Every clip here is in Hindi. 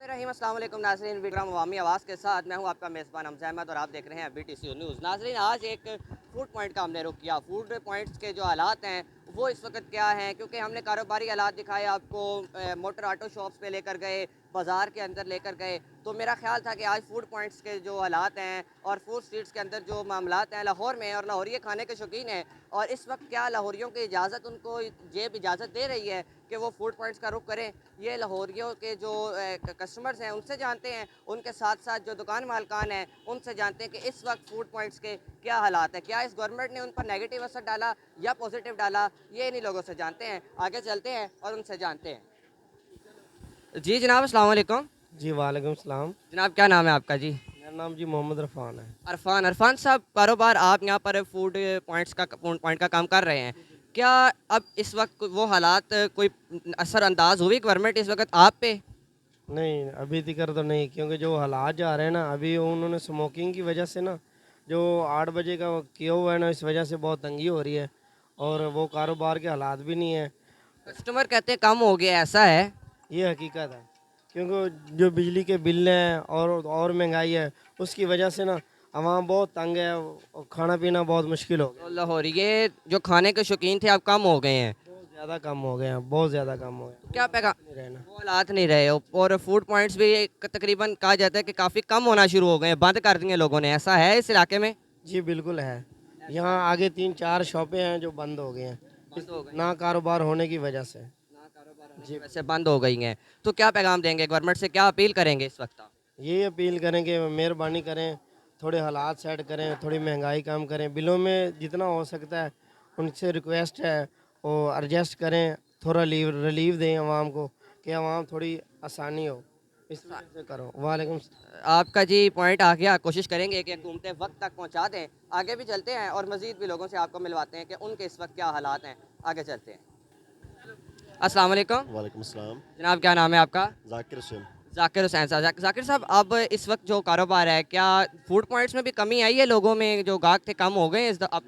रहीम अस्सलाम वालेकुम नाज़रीन, विक्रम अवामी आवाज़ के साथ मैं हूं आपका मेज़बान हमज़ा अहमद और आप देख रहे हैं BTC न्यूज़। नाज़रीन, आज एक फूड पॉइंट का हमने रुख किया। फूड पॉइंट्स के जो हालात हैं वो इस वक्त क्या हैं, क्योंकि हमने कारोबारी हालात दिखाए आपको, मोटर ऑटो शॉप्स पे लेकर गए, बाज़ार के अंदर लेकर गए। तो मेरा ख्याल था कि आज फूड पॉइंट्स के जो हालात हैं और फूड स्ट्रीट्स के अंदर जो मामलात हैं लाहौर में, और लाहौरिये खाने के शौकीन हैं, और इस वक्त क्या लाहौरियों की इजाज़त उनको जेब इजाज़त दे रही है कि वो फूड पॉइंट्स का रुख करें। ये लाहौरियों के जो कस्टमर्स हैं उनसे जानते हैं, उनके साथ साथ जो दुकान मालकान हैं उनसे जानते हैं कि इस वक्त फूड पॉइंट्स के क्या हालात है, क्या इस गवर्नमेंट ने उन पर नेगेटिव असर डाला या पॉजिटिव डाला, ये इन्हीं लोगों से जानते हैं। आगे चलते हैं और उनसे जानते हैं। जी जनाब, अस्सलाम वालेकुम। जी वालेकुम सलाम। जनाब, क्या नाम है आपका जी? मेरा नाम जी मोहम्मद रफ़ान है। अरफान साहब, कारोबार आप यहाँ पर फूड पॉइंट का काम कर रहे हैं। क्या अब इस वक्त वो हालात कोई असरअंदाज हुई गवर्नमेंट इस वक्त आप पे? नहीं, अभी तिकर तो नहीं, क्योंकि जो हालात जा रहे हैं ना, अभी उन्होंने स्मोकिंग की वजह से ना, जो 8 बजे का किया हुआ है ना, इस वजह से बहुत तंगी हो रही है और वो कारोबार के हालात भी नहीं है। कस्टमर कहते हैं कम हो गया, ऐसा है? ये हकीकत है, क्योंकि जो बिजली के बिल हैं और महंगाई है, उसकी वजह से ना आवाम बहुत तंग है और खाना पीना बहुत मुश्किल हो गया। तो लाहौर ये जो खाने के शौकीन थे अब कम हो गए हैं। बहुत ज़्यादा कम हो गए हैं, बहुत ज़्यादा कम हो तो गए, क्या पैगा नहीं रहना। वो हालात नहीं रहे, और फूड पॉइंट्स भी तकरीबन कहा जाता है कि काफ़ी कम होना शुरू हो गए हैं, बंद कर दिए लोगों ने, ऐसा है इस इलाके में? जी बिल्कुल है। यहाँ आगे 3-4 शॉपें हैं जो बंद हो गए हैं, बंद हो गए ना कारोबार होने की वजह से। ना, कारोबार होने की जी, वजह से बंद हो गई हैं। तो क्या पैगाम देंगे गवर्नमेंट से, क्या अपील करेंगे इस वक्त आप? यही अपील करें कि मेहरबानी करें, थोड़े हालात सेट करें, थोड़ी महंगाई कम करें, बिलों में जितना हो सकता है उनसे रिक्वेस्ट है वो एडजस्ट करें, थोड़ा रिलीव दें आवाम को, कि आवाम थोड़ी आसानी हो, इस वजह से करो। वालेकुम। आपका जी पॉइंट आ गया, कोशिश करेंगे कि हुकूमतें वक्त तक पहुँचा दें। आगे भी चलते हैं और मज़ीद भी लोगों से आपको मिलवाते हैं कि उनके इस वक्त क्या हालात हैं। आगे चलते हैं। अस्सलाम वालेकुम। वालेकुम सलाम। जनाब, क्या नाम है आपका? ज़ाकिर हुसैन। ज़ाकिर हुसैन साहब। ज़ाकिर साहब, अब इस वक्त जो कारोबार है, क्या फूड पॉइंट्स में भी कमी आई है? लोगों में जो गाहक थे कम हो गए हैं अब?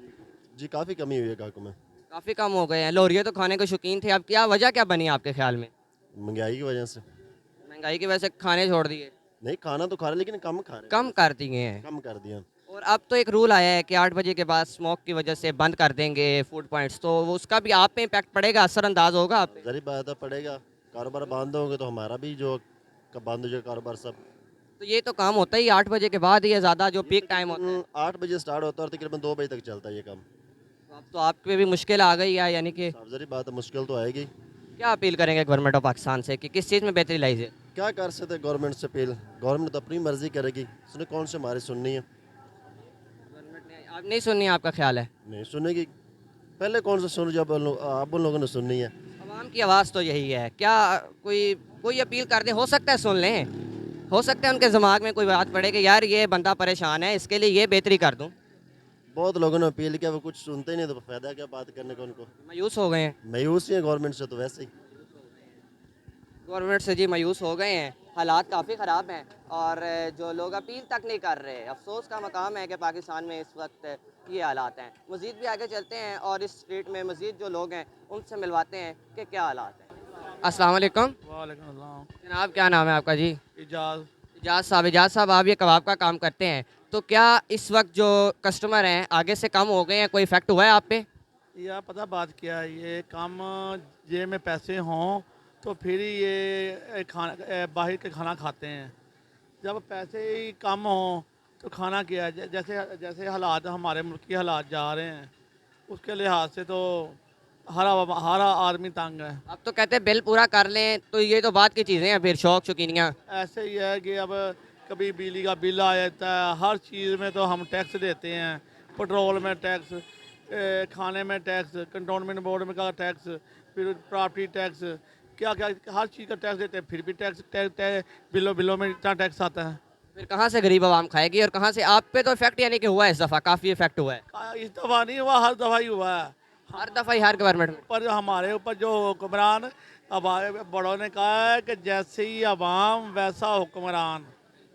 जी काफ़ी कमी हुई है ग्राहकों में, काफ़ी कम हो गए हैं। लोरिये तो खाने के शौकीन थे, अब क्या वजह क्या बनी आपके ख्याल में? महंगाई की वजह से। महंगाई की वजह से खाने छोड़ दिए? नहीं, खाना तो खा रहे लेकिन कम खा रहे हैं कम वजह से। कर दिए हैं। कम कर दिया। और अब तो एक रूल आया है कि 8 बजे के बाद स्मोक की वजह से बंद कर देंगे फूड पॉइंट्स, तो वो उसका भी आप पे इम्पैक्ट पड़ेगा, असरअंदाज होगा आप पे? ज़री बात है, पड़ेगा। कारोबार बंद होंगे तो हमारा भी जो बंद हो जाए कारोबार सब। तो ये तो काम होता ही 8 बजे के बाद ही है, ज़्यादा जो ये पीक टाइम होता है। तकरीबन 8 बजे स्टार्ट होता है और तकरीबन 2 बजे तक चलता है ये काम। तो अब तो आप पे भी मुश्किल आ गई है, यानी कि साफ ज़री बात है, मुश्किल तो आएगी। क्या अपील करेंगे गवर्नमेंट ऑफ पाकिस्तान से कि किस चीज़ में बेहतरी लाई जाए? क्या कर सकते गवर्नमेंट से अपील? गवर्नमेंट तो अपनी मर्जी करेगी, उसने कौन से हमारी सुननी है? गवर्नमेंट ने आप नहीं सुननी, आपका ख्याल है? नहीं सुनेगी। पहले कौन सा सुन, जब आप उन लोगों ने सुननी है। आवाम की आवाज़ तो यही है। क्या कोई कोई अपील कर दे, हो सकता है सुन लें, हो सकता है उनके दिमाग में कोई बात पड़े कि यार ये बंदा परेशान है, इसके लिए ये बेहतरी कर दूँ। बहुत लोगों ने अपील किया, वो कुछ सुनते ही नहीं, तो फायदा क्या बात करने का उनको। मायूस हो गए हैं मायूस ही है गवर्नमेंट से तो वैसे ही। गवर्नमेंट से जी, मायूस हो गए हैं। हालात काफ़ी ख़राब हैं और जो लोग अपील तक नहीं कर रहे। अफसोस का मकाम है कि पाकिस्तान में इस वक्त ये हालात हैं। मज़ीद भी आगे चलते हैं और इस स्ट्रीट में मज़ीद जो लोग हैं उनसे मिलवाते हैं कि क्या हालात हैं। अस्सलाम वालेकुम। वालेकुम सलाम। जनाब, क्या नाम है आपका जी? इजाज़। इजाज़ साहब, आप ये कबाब का काम करते हैं, तो क्या इस वक्त जो कस्टमर हैं आगे से कम हो गए हैं, कोई इफ़ेक्ट हुआ है आप पे? यह पता बात क्या है, ये काम जेब में पैसे हों तो फिर ही ये बाहर के खाना खाते हैं। जब पैसे ही कम हों तो खाना क्या है? जैसे जैसे हालात हमारे मुल्क के हालात जा रहे हैं, उसके लिहाज से तो हर आदमी तंग है। अब तो कहते हैं बिल पूरा कर लें, तो ये तो बात की चीज़ें हैं, फिर शौक शौकीनियाँ। ऐसे ही है कि अब कभी बिजली का बिल आ जाता है, हर चीज़ में तो हम टैक्स देते हैं। पेट्रोल में टैक्स, खाने में टैक्स, कंटोनमेंट बोर्ड में का टैक्स, फिर प्रॉपर्टी टैक्स, क्या क्या हर चीज़ का टैक्स देते हैं, फिर भी बिलों बिलों में इतना टैक्स आता है। फिर कहाँ से गरीब आवाम खाएगी और कहाँ से? आप पे तो इफेक्ट यानी कि हुआ है, इस दफ़ा काफ़ी इफेक्ट हुआ है। इस दफ़ा नहीं हुआ, हर दफ़ा ही हुआ है। हर दफ़ा ही हर गवर्नमेंट में। पर हमारे ऊपर जो हुक्मरान, अब बड़ों ने कहा है कि जैसे ही अवाम वैसा हुक्मरान।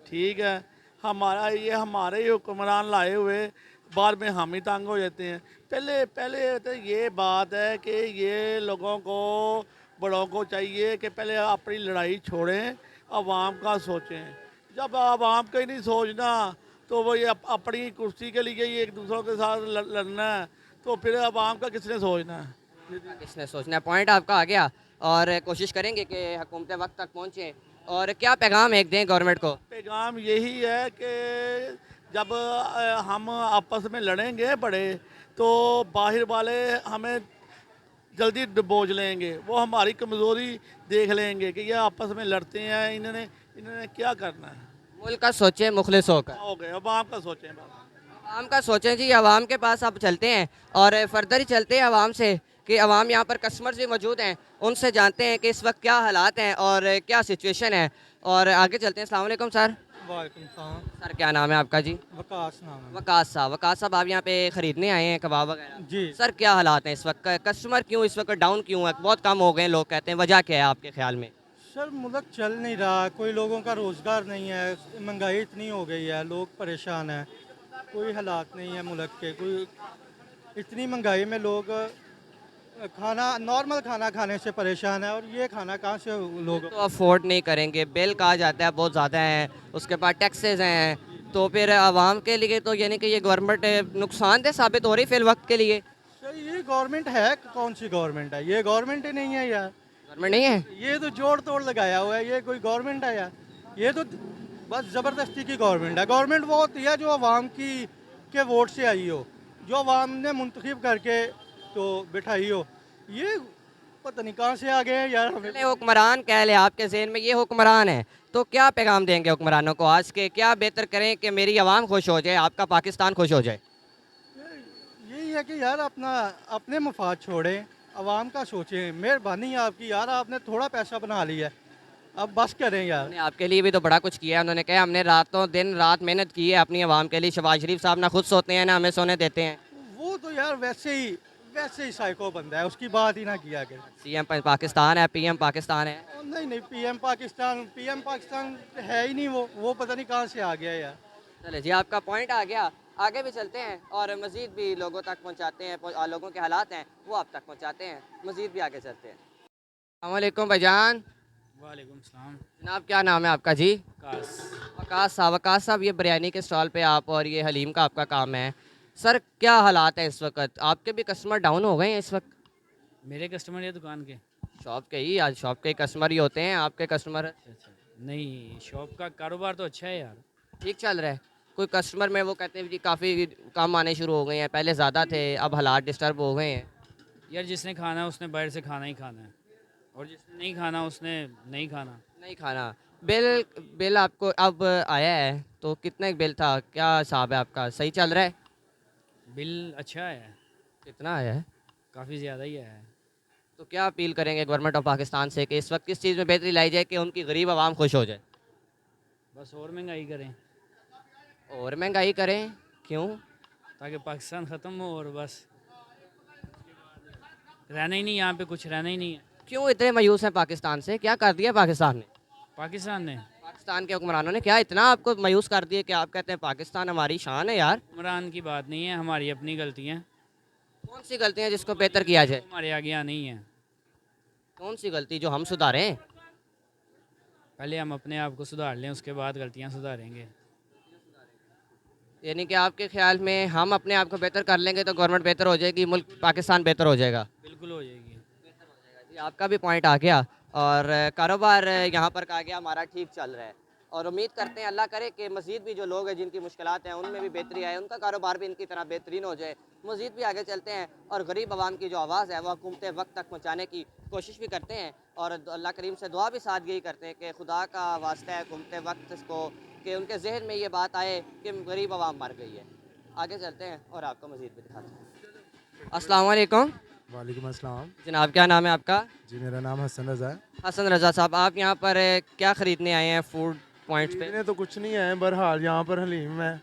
ठीक है, हमारे ही हुक्मरान लाए हुए, बाद में हम ही तंग हो जाते हैं। पहले पहले तो ये बात है कि ये लोगों को, बड़ों को चाहिए कि पहले अपनी लड़ाई छोड़ें, आवाम का सोचें। जब आवाम का ही नहीं सोचना तो वो ये अपनी कुर्सी के लिए ही एक दूसरों के साथ लड़ना है, तो फिर आवाम का किसने सोचना है? किसने सोचना है, पॉइंट आपका आ गया। और कोशिश करेंगे कि हुकूमतें वक्त तक पहुँचें। और क्या पैगाम एक दें गवर्नमेंट को? पैगाम यही है कि जब हम आपस में लड़ेंगे बड़े, तो बाहर वाले हमें जल्दी दबोच लेंगे। वो हमारी कमज़ोरी देख लेंगे कि ये आपस में लड़ते हैं, इन्होंने इन्होंने क्या करना है। मुल्क का सोचें, मुखलिस होकर। हो गए, अब आम का सोचें बस। आवाम का सोचें जी। आवाम के पास अब चलते हैं और फर्दर ही चलते हैं आवाम से, कि आवाम यहाँ पर कस्टमर्स भी मौजूद हैं, उनसे जानते हैं कि इस वक्त क्या हालात हैं और क्या सिचुएशन है। और आगे चलते हैं। अस्सलाम वालेकुम सर। वालेकुम सलाम। सर क्या नाम है आपका जी? वकास नाम है। वकास साहब आप यहाँ पे ख़रीदने आए हैं कबाब वगैरह? जी सर क्या हालात हैं इस वक्त? कस्टमर क्यों इस वक्त डाउन क्यों है? बहुत कम हो गए हैं, लोग कहते हैं। वजह क्या है आपके ख्याल में? सर, मुल्क चल नहीं रहा, कोई लोगों का रोज़गार नहीं है, महंगाई इतनी हो गई है, लोग परेशान हैं, कोई हालात नहीं है मुल्क के, कोई इतनी महंगाई में लोग खाना नॉर्मल खाना खाने से परेशान है, और ये खाना कहाँ से लोग तो अफोर्ड नहीं करेंगे। बिल कहा जाता है बहुत ज़्यादा है, उसके बाद टैक्सेस हैं, तो फिर आवाम के लिए तो यानी कि ये गवर्नमेंट नुकसानदेह साबित हो रही फिल वक्त के लिए। सर, ये गवर्नमेंट है, कौन सी गवर्नमेंट है? ये गवर्नमेंट ही नहीं है यार, गवर्नमेंट नहीं है। ये तो जोड़ तोड़ लगाया हुआ है, ये कोई गवर्नमेंट है यार? ये तो बस ज़बरदस्ती की गवर्नमेंट है। गवर्नमेंट वो होती है जो आवाम की के वोट से आई हो, जो आवाम ने मुंतखब करके तो बिठाई हो। ये पता नहीं कहाँ से आ गए हैं यार हमें। चले हुक्मरान कह ले, आपके जहन में ये हुक्मरान है, तो क्या पैगाम देंगे हुक्मरानों को आज के? क्या बेहतर करें कि मेरी आवाम खुश हो जाए, आपका पाकिस्तान खुश हो जाए? यही है कि यार अपना अपने मफाद छोड़ें, आवाम का सोचें। मेहरबानी है आपकी यार, आपने थोड़ा पैसा बना लिया है, अब बस करें यार। उन्होंने आपके लिए भी तो बड़ा कुछ किया है। उन्होंने कहा हमने रातों दिन रात मेहनत की है अपनी आवाम के लिए। शहबाज शरीफ साहब ना खुद सोते हैं ना हमें सोने देते हैं। वो तो यार वैसे ही साइको बंदा है, उसकी बात ही ना किया करें। सीएम पाकिस्तान है, पीएम पाकिस्तान है। और नहीं, पीएम पाकिस्तान है ही नहीं, वो पता नहीं कहाँ से आ गया यार। चले जी, आपका पॉइंट आ गया। आगे भी चलते हैं और मज़ीद भी लोगों तक पहुंचाते हैं, लोगों के हालात हैं वो आप तक पहुंचाते हैं। मज़ीद भी आगे चलते हैं। अस्सलाम वालेकुम भाईजान। वालेकुम सलाम। जनाब क्या नाम है आपका जी? कास। वकास साहब, ये बिरयानी के स्टॉल पे आप और ये हलीम का आपका काम है। सर क्या हालात हैं इस वक्त? आपके भी कस्टमर डाउन हो गए हैं इस वक्त? मेरे कस्टमर ये दुकान के? शॉप के ही, आज शॉप के कस्टमर ही होते हैं आपके कस्टमर। अच्छा, नहीं, शॉप का कारोबार तो अच्छा है यार। ठीक चल रहा है? कोई कस्टमर में वो कहते हैं जी काफ़ी कम आने शुरू हो गए हैं, पहले ज़्यादा थे, अब हालात डिस्टर्ब हो गए हैं। यार जिसने खाना है उसने बाहर से खाना ही खाना है, और जिसने नहीं खाना उसने नहीं खाना। नहीं खाना। बिल आपको अब आया है तो कितना बिल था, क्या हिसाब है आपका? सही चल रहा है? बिल अच्छा है, कितना आया है? काफ़ी ज़्यादा ही है। तो क्या अपील करेंगे गवर्नमेंट ऑफ पाकिस्तान से कि इस वक्त किस चीज़ में बेहतरी लाई जाए कि उनकी गरीब आवाम खुश हो जाए? बस और महंगाई करें और महंगाई करें? क्यों? ताकि पाकिस्तान ख़त्म हो, और बस रहना ही नहीं, यहाँ पे कुछ रहना ही नहीं है। क्यों इतने मायूस हैं पाकिस्तान से? क्या कर दिया पाकिस्तान ने? पाकिस्तान ने, पाकिस्तान के हुक्मरानों ने क्या इतना आपको मायूस कर दिया कि आप कहते हैं पाकिस्तान हमारी शान है? यार उमरान की बात नहीं है, हमारी अपनी गलतियाँ। कौन सी गलतियाँ जिसको बेहतर किया जाए? हमारे आगे यहाँ नहीं है। कौन सी गलती जो हम सुधारें? पहले हम अपने आप को सुधार लें, उसके बाद गलतियाँ सुधारेंगे। यानी कि आपके ख्याल में हम अपने आप को बेहतर कर लेंगे तो गवर्नमेंट बेहतर हो जाएगी, मुल्क पाकिस्तान बेहतर हो जाएगा? बिल्कुल हो जाएगी। जी, आपका भी पॉइंट आ गया। और कारोबार यहाँ पर कहा गया हमारा ठीक चल रहा है, और उम्मीद करते हैं अल्लाह करे कि मज़ीद भी जो लोग हैं जिनकी मुश्किलात हैं उनमें भी बेहतरी आए, उनका कारोबार भी इनकी तरह बेहतरीन हो जाए। मज़ीद भी आगे चलते हैं और गरीब आवाम की जो आवाज़ है वह हुकूमत वक्त तक पहुँचाने की कोशिश भी करते हैं, और अल्लाह करीम से दुआ भी साथ यही करते हैं कि खुदा का वास्ता है हुकूमत वक्त को कि उनके जहन में ये बात आए कि गरीब आवाम मर गई है। आगे चलते हैं और आपको मज़ीद भी दिखाते हैं। अस्सलाम वालेकुम। वालेकुम अस्सलाम। जनाब क्या नाम है आपका? जी मेरा नाम हसन रज़ा है। हसन रज़ा साहब, आप यहाँ पर क्या ख़रीदने आए हैं फूड पॉइंट्स पे? खरीदने तो कुछ नहीं है, बहरहाल यहाँ पर हलीम है,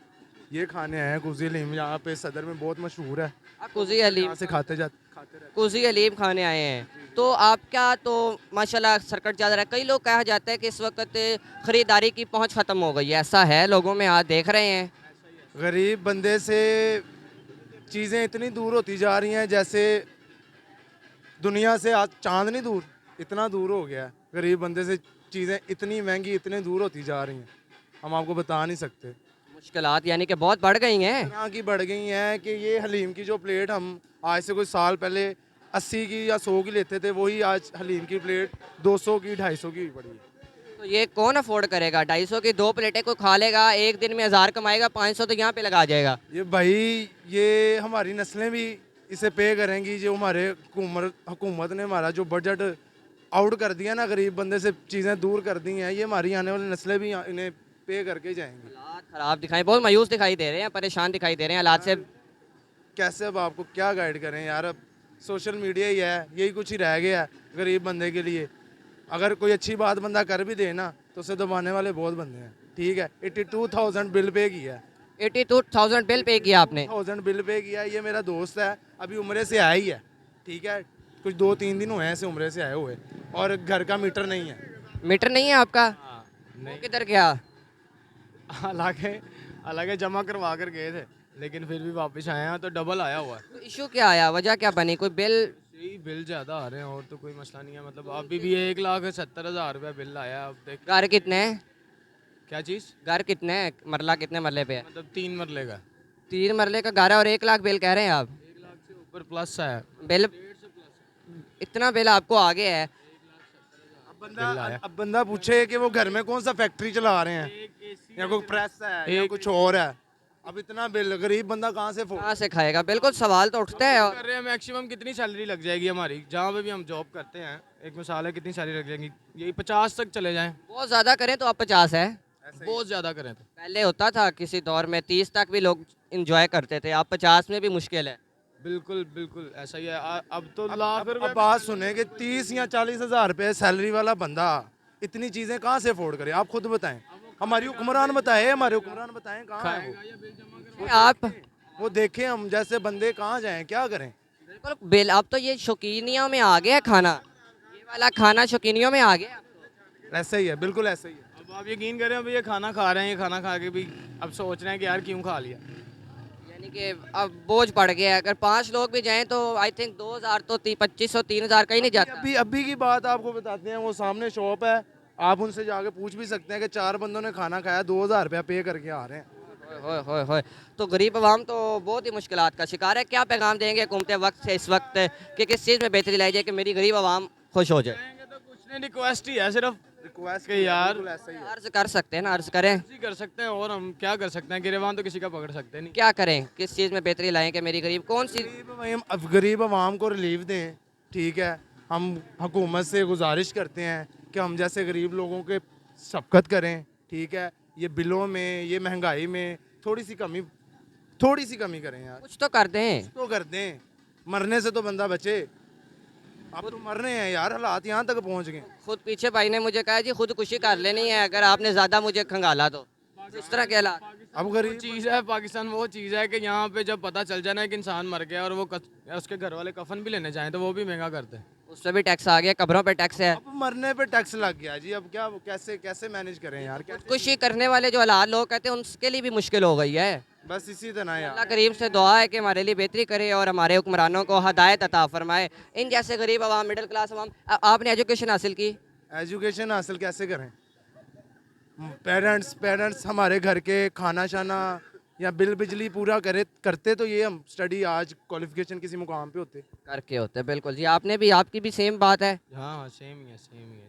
ये खाने आए हैं। कुजी हलीम यहाँ पे सदर में बहुत मशहूर है, आप कुजी हलीम यहाँ से खाते रहते हैं। कुजी हलीम खाने आए हैं, तो आपका तो माशाल्लाह सरकट ज़्यादा है। कई लोग कहा जाता है कि इस वक्त ख़रीदारी की पहुँच ख़त्म हो गई है, ऐसा है? लोगों में आज देख रहे हैं गरीब बंदे से चीज़ें इतनी दूर होती जा रही हैं, जैसे दुनिया से आज चांद नहीं दूर, इतना दूर हो गया है। गरीब बंदे से चीज़ें इतनी महंगी इतने दूर होती जा रही हैं, हम आपको बता नहीं सकते। मुश्किलात यानी कि बहुत बढ़ गई हैं। इतना की बढ़ गई हैं कि ये हलीम की जो प्लेट हम आज से कोई साल पहले 80 की या 100 की लेते थे, वही आज हलीम की प्लेट 200 की 250 की पड़ी है। तो ये कौन अफोर्ड करेगा? 250 की 2 प्लेटें कोई खा लेगा, एक दिन में 1000 कमाएगा, 500 तो यहाँ पे लगा जाएगा। ये भाई, ये हमारी नस्लें भी इसे पे करेंगी। जो हमारे हुकूमत ने हमारा जो बजट आउट कर दिया ना, गरीब बंदे से चीज़ें दूर कर दी हैं, ये हमारी आने वाली नस्लें भी इन्हें पे करके जाएंगी। हालात खराब दिखाई, बहुत मायूस दिखाई दे रहे हैं, परेशान दिखाई दे रहे हैं हालात से। कैसे अब आपको क्या गाइड करें यार, अब सोशल मीडिया ही है, यही कुछ ही रह गया है गरीब बंदे के लिए। अगर कोई अच्छी बात बंदा कर भी दे ना, तो उसे दबाने वाले बहुत बंदे हैं। ठीक है, 82,000 बिल पे किया है, 82,000 बिल पे किया आपने? 1000 बिल पे किया है। ये मेरा दोस्त है, अभी उम्रे से आया ही है। ठीक है, कुछ 2-3 दिन हुए हैं ऐसे उम्रे से आए हुए, और घर का मीटर नहीं है। मीटर नहीं है आपका? वो किधर गया? हालांकि जमा करवा कर गए थे, लेकिन फिर भी वापस आए हैं तो डबल आया हुआ है। तो इशू क्या आया, वजह क्या बनी? कोई बिल? यही बिल ज़्यादा आ रहे हैं और तो कोई मसला नहीं है। मतलब अभी भी 1,70,000 रुपया बिल आया। अब देख घर कितने हैं? क्या चीज़, घर कितने हैं? मरला कितने मरले पे है? मतलब 3 मरले का 3 मरले का घर है और 1 लाख बिल कह रहे हैं आप? 1,00,000 से ऊपर प्लस है। बिल इतना बिल आपको आ गया है? अब बंदा पूछे कि वो घर में कौन सा फैक्ट्री चला रहे हैं, या कोई प्रेस है या कुछ और है, अब इतना बिल गरीब बंदा कहाँ से कहाँ से खाएगा? बिल्कुल सवाल तो उठता है। कर रहे हैं मैक्सिमम कितनी सैलरी लग जाएगी हमारी, जहाँ पे भी हम जॉब करते हैं, एक मिसाल है, कितनी सैलरी लग जाएगी? यही 50 तक चले जाएं, बहुत ज़्यादा करें तो आप 50 है। बहुत ज़्यादा करें तो। पहले होता था किसी दौर में 30 तक भी लोग इंजॉय करते थे, आप 50 में भी मुश्किल है। बिल्कुल बिल्कुल ऐसा ही है। अब तो लाख रुपए अब बात सुने कि 30 या 40,000 रुपये सैलरी वाला बंदा इतनी चीज़ें कहाँ से अफोर्ड करे? आप खुद बताएं, हमारी हुक्मरान बताए, हमारे हुक्मरान बताएं कहाँ है वो? आप वो देखें, हम जैसे बंदे कहाँ जाएं, क्या करें? बिल्कुल बिल, अब तो ये शौकीनियों में आ गया खाना, ये वाला खाना शौकीनियों में आ गया। ऐसा ही है, बिल्कुल ऐसा ही है। अब आप यकीन करें, अभी ये खाना खा रहे हैं, ये खाना खा के भी अब सोच रहे हैं कि यार क्यों खा लिया। यानी कि अब बोझ पड़ गया है। अगर 5 लोग भी जाएं तो आई थिंक 2,000 तो 2500 3,000 कहीं नहीं जाता। अभी की बात आपको बताते हैं, वो सामने शॉप है, आप उनसे जाके पूछ भी सकते हैं कि 4 बंदों ने खाना खाया, 2,000 रुपया पे करके आ रहे हैं। होए तो गरीब आवाम तो बहुत ही मुश्किलात का शिकार है। क्या पैगाम देंगे हुकूमत वक्त से इस वक्त कि किस चीज़ में बेहतरी लाई जाए कि मेरी गरीब आवाम खुश हो जाए? तो कुछ नहीं, रिक्वेस्ट ही है सिर्फ रिक्वेस्ट कि यार ऐसा ही है। अर्ज कर सकते हैं ना, अर्ज करें। जी कर सकते हैं, और हम क्या कर सकते हैं? गिरेबान तो किसी का पकड़ सकते नहीं। क्या करें, किस चीज़ में बेहतरी लाएं कि मेरी गरीब कौन सी? गरीब आवाम को रिलीफ दें। ठीक है, हम हुकूमत से गुजारिश करते हैं कि हम जैसे गरीब लोगों के शफकत करें। ठीक है, ये बिलों में, ये महंगाई में थोड़ी सी कमी करें यार, कुछ तो कर दें। तो कर दें। मरने से तो बंदा बचे, अब तो मर रहे हैं यार, हालात यहाँ तक पहुँच गए। खुद पीछे भाई ने मुझे कहा जी खुदकुशी कर लेनी है अगर आपने ज़्यादा मुझे खंगाला तो। इस तरह के हालात। अब वो गरीब चीज़ है पाकिस्तान, वो चीज़ है कि यहाँ पे जब पता चल जाए ना कि इंसान मर गया और वो उसके घर वाले कफन भी लेने जाएं तो वो भी महंगा करते हैं। उस पर भी टैक्स आ गया, कब्रों पे टैक्स है। अब मरने पे टैक्स लग गया जी, अब क्या, कैसे मैनेज करें यार? खुदकुशी करने वाले जो हालात लोग कहते हैं उनके लिए भी मुश्किल हो गई है। बस इसी तरह यार। अल्लाह करीम से दुआ है कि हमारे लिए बेहतरी करे और हमारे हुक्मरानों को हदायत अता फरमाए। इन जैसे गरीब आवाम, मिडिल क्लास आवाम। आपने एजुकेशन हासिल की, एजुकेशन हासिल कैसे करें? पेरेंट्स हमारे घर के खाना शाना या बिल बिजली पूरा करते तो ये हम स्टडी आज क्वालिफिकेशन किसी मुकाम पे होते। करके होते बिल्कुल जी। आपने भी, आपकी भी सेम बात है। हाँ सेम ही है जी, सेम।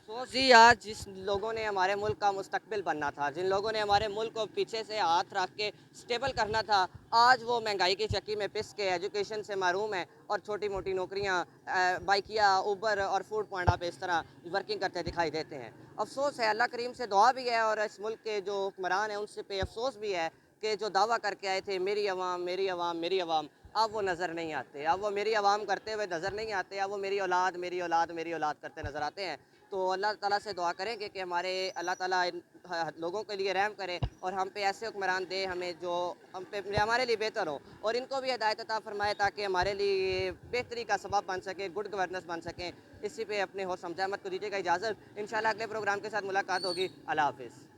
सोच जी, आज जिस लोगों ने हमारे मुल्क का मुस्तकबिल बनना था, जिन लोगों ने हमारे मुल्क को पीछे से हाथ रख के स्टेबल करना था, आज वो महंगाई की चक्की में पिस के एजुकेशन से महरूम है और छोटी मोटी नौकरियां, बाइकिया, उबर और फूड पांडा पे इस तरह वर्किंग करते दिखाई देते हैं। अफसोस है, अल्लाह करीम से दुआ भी है और इस मुल्क के जो हुक्मरान हैं उनसे पे अफसोस भी है कि जो दावा करके आए थे मेरी आवाम मेरी आवाम मेरी आवाम, अब वो नज़र नहीं आते। अब वो मेरी आवाम करते हुए नज़र नहीं आते, अब वो मेरी औलाद मेरी औलाद मेरी औलाद करते नज़र आते हैं। तो अल्लाह ताला से दुआ करेंगे कि हमारे अल्लाह ताला इन लोगों के लिए रहम करे और हम पे ऐसे हुक्मरान दे हमें जो हमारे लिए बेहतर हो, और इनको भी हिदायत अता फरमाए ताकि हमारे लिए बेहतरी का सबब बन सके, गुड गवर्नेंस बन सकें। इसी पे अपने होश समझ अहमद को दीजिएगा इजाज़त। इंशाल्लाह अगले प्रोग्राम के साथ मुलाकात होगी। अल्लाह हाफिज़।